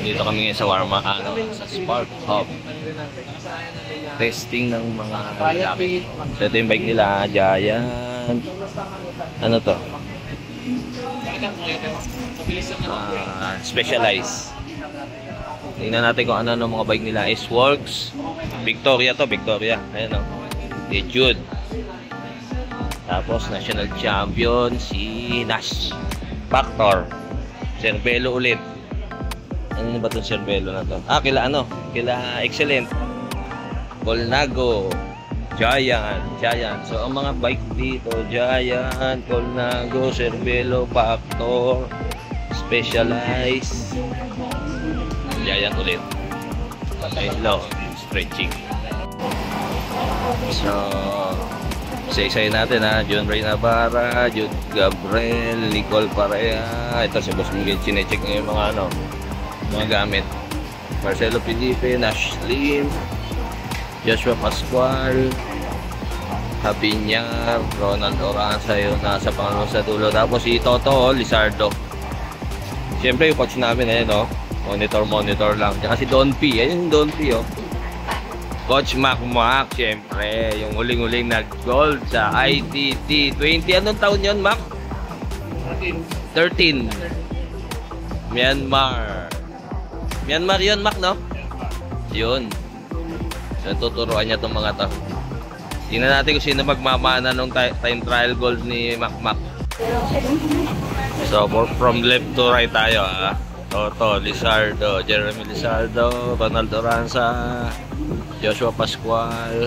Dito kami ngayon sa sa Spark Hub. Testing ng mga gamit. So ito yung bike nila, Giant. Ano to? Specialized. Tingnan natin kung ano ng mga bike nila. S-Works. Victoria to, Victoria. Ayan o. Jude. Tapos national champion si Nash. Factor. Cervelo ulit. Ano ba itong Cervelo na to? Kila ano? Kila Excellent. Colnago. Giant. So ang mga bike dito, Giant, Colnago, Cervelo, Factor, Specialized. Giant ulit. Patay low. Stretching. So isa-isayin natin ha. John Ray Navarra, Jude Gabriel, Nicole Parea. Ito si Boss Miguel, chinecheck niya yung mga mga gamit. Marcelo Felipe, Nash Slim, Joshua Pascual, Habinyar, Ronald Oranza yung nasa pangalawa sa dulo. Tapos si Toto Lizardo. Siyempre yung coach namin no? Monitor lang. Tsaka si Don P. Ayun yung Don P Coach Mac, siyempre, yung huling-huling nag-gold sa ITT 20. Anong taon yun, Mac? 13. Myanmar yun, Mac, no? Yun. So, tuturuan niya itong mga to. Tingnan natin kung sino magmamana nung time trial gold ni Mac. So, from left to right tayo, Toto Lizardo, Jeremy Lizardo, Ronald Oranza, Joshua Pascual,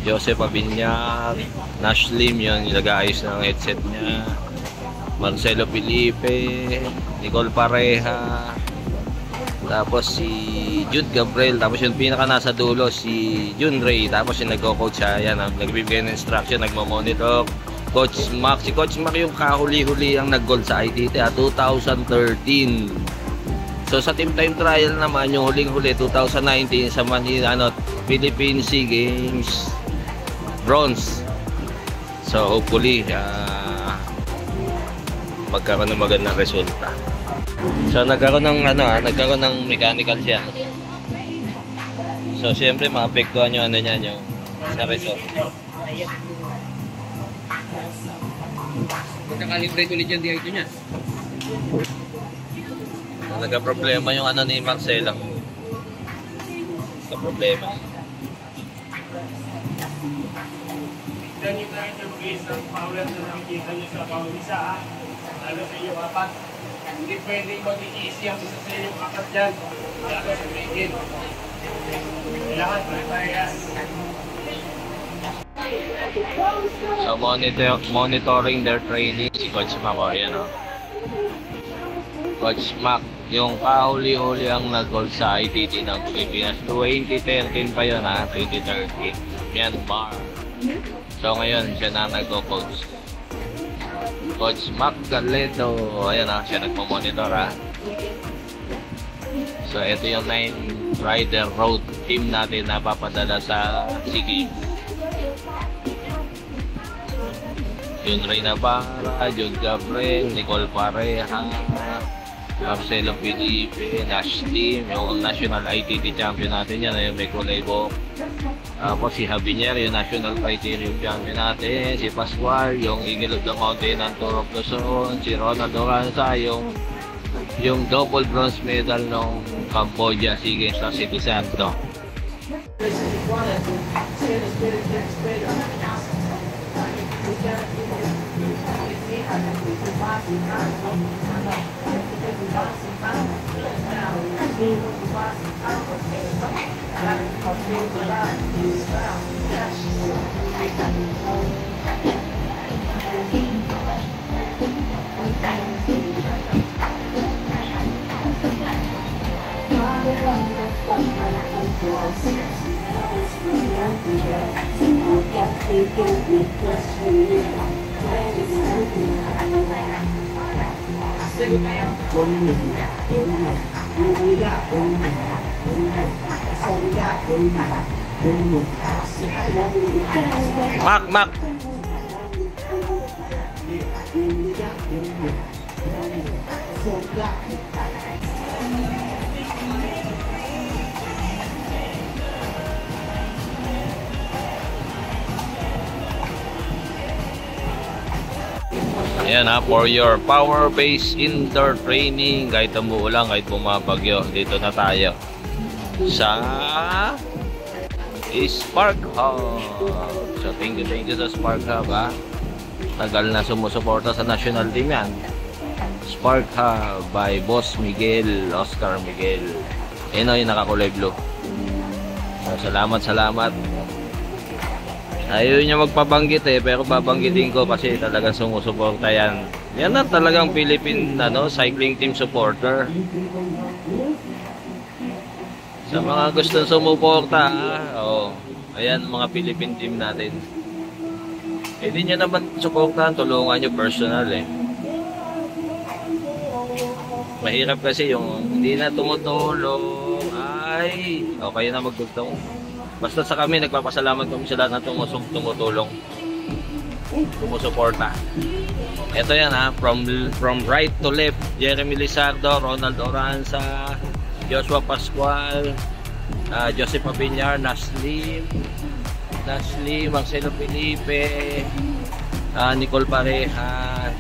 Joseph Abinyar, Nash Lim, yun yung nag-aayos ng headset niya, Marcelo Felipe, Nicole Pareha, tapos si Jude Gabriel, tapos yung pinaka nasa dulo si Jun Ray, tapos yung nagko-coach siya, yan, nagbibigay ng instruction, nagmo-monitor. Coach Mac, si Coach Mac yung kahuli-huli ang nag-gold sa ITT 2013. So sa team time trial naman, yung huling-huli 2019 sa Manila, Philippine SEA Games bronze. So hopefully magkaroon ng magandang resulta. So nagkaroon ng mechanical siya. So siyempre maapektuhan yung niya, yung sa result. Magka-calibrate ulit yung dito niya. Nagka-problema yung ni Marcelo. Nagka-problema. Tignan nyo tayo sa mag-iis ng power na nakikita nyo sa bawang isa. Lalo sa iyo apat. Hindi pwede mag-i-easy ang isa sa iyong apat dyan. Lalo sa begin. Kailangan parehas. So monitoring their training si Coach Mac. Yan Coach Mac, yung kahuli-huli ang nag-gold sa ITT ng Pilipinas. 2013 pa yun 2013. Myanmar. So ngayon siya na nag-coach. Coach Mac Galeto. Ayan siya nagpo-monitor So ito yung 9 rider road team natin na papadala sa SEA. Yung Ray Navarra, Jude Gabriel, Nicole Pareha, Marcelo Felipe, Nash Team, yung national ITT champion natin yan, yung Rico Lebo. Tapos si Habinyar, yung national criterium champion natin, si Pascual, yung Eagle of the Mountain ng Tour of Luzon, si Ronald Oranza, yung double bronze medal ng Cambodia SEA Games sa City Santo. Mac. Ayan ha, for your power-based indoor training. Kahit umuulan, kahit bumabagyo, dito na tayo sa Spark Hub. So thank you sa Spark Hub ha. Tagal na sumusuporta sa national team yan. Spark Hub by Boss Miguel, Oscar Miguel. Ayan o, yung nakakulay blue. So, salamat. Ayaw niya magpabanggit pero babanggitin ko kasi talagang sumusuporta yan. Yan na talagang Philippine cycling team supporter. Sa mga gustong sumuporta, ayan mga Philippine team natin. Hindi niya naman suportahan, tulungan niyo personal Mahirap kasi yung hindi na tumutulong. Ay, okay na magtutong. Basta sa kami, nagpapasalamat kami sa lahat na tumutulong. Tumusuporta. Ito yan ha, from right to left, Jeremy Lizardo, Ronald Oranza, Joshua Pascual, Joseph Abiñar, Naslim, Marcelo Felipe, Nicole Pareja,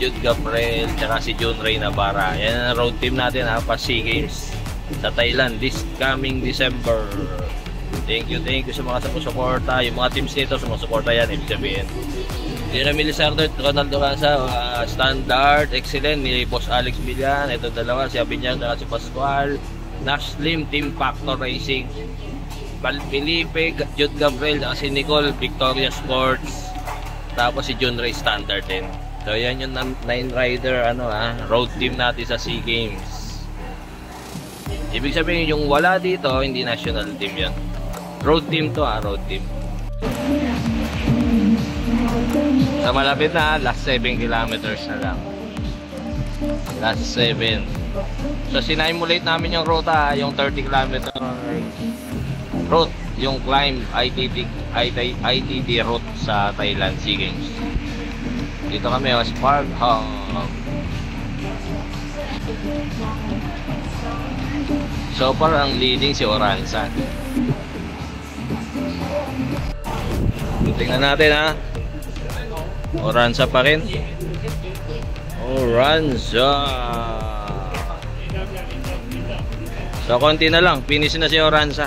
Jude Gabriel, tsaka si Jun Ray Navarra. Yan ang road team natin ha, pa SEA Games sa Thailand this coming December. Thank you sa mga sumusuporta. Yung mga teams nito sumusuporta yan, ibig sabihin. Jeremy Lizardo, Ronaldo Oranza, Standard, excellent ni Boss Alex Villan. Ito dalawa, si Abiñan at si Pascual. Nash Slim, Team Factor Racing. Felipe, Jude Gabriel, at si Nicole, Victoria Sports. Tapos si Jun Ray, Standard din. So yan yung 9 rider road team natin sa SEA Games. Ibig sabihin yung wala dito, hindi national team yan. Road team to road team. Sa malapit na, last 7 kilometers na lang. Last 7. So sinimulate namin yung ruta, yung 30 kilometer route, yung climb ITT route sa Thailand SEA Games. Dito kami Spark Hub. So far ang leading si Oranza. Tingnan natin Oranza pa rin. Oranza. So konti na lang, finish na si Oranza.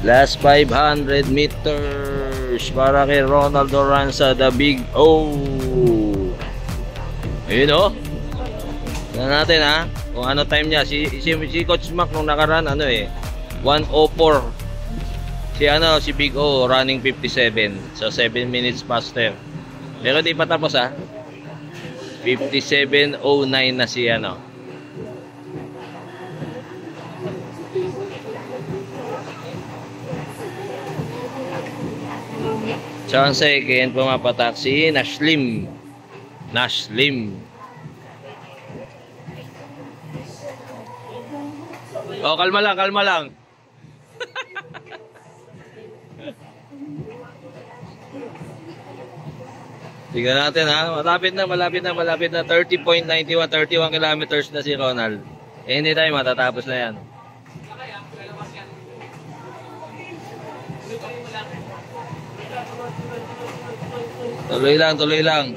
Last 500 meters para kay Ronald Oranza, the Big O. Ayun tingnan natin kung ano time niya. Si Coach Mac nung nakaraan 1:04. Si Big O running 57. So 7 minutes faster. Pero di pa tapos 57:09 na si So ang second pumapatak si Naslim. Kalma lang. Tingnan natin malapit na 30.91, 31 kilometers na si Ronald. Hindi tayo matatapos na yan. Tuloy lang.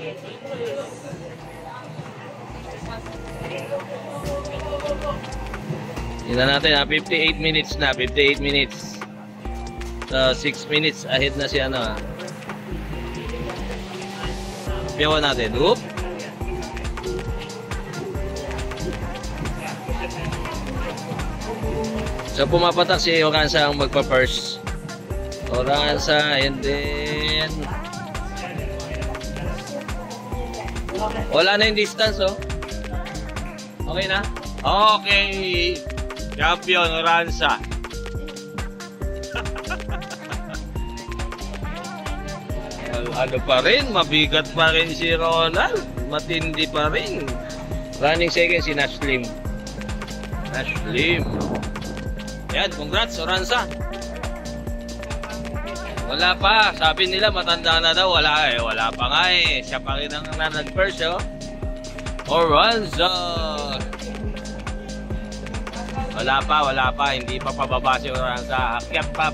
Tingnan natin 58 minutes na, 58 minutes. So 6 minutes ahead na si Piyawan natin. Oop. So pumapatak si Oranza ang magpa-first. Oranza and then wala na yung distance Okay na? Okay. Champion Oranza. Ano pa rin, mabigat pa rin si Ronald. Matindi pa rin. Running second si Naslim. Yan, congrats Oranza. Wala pa, sabi nila matanda na daw. Wala pa nga siya pa rin ang nag-first Oranza. Wala pa, hindi pa pababa si Oranza. Akyat pa.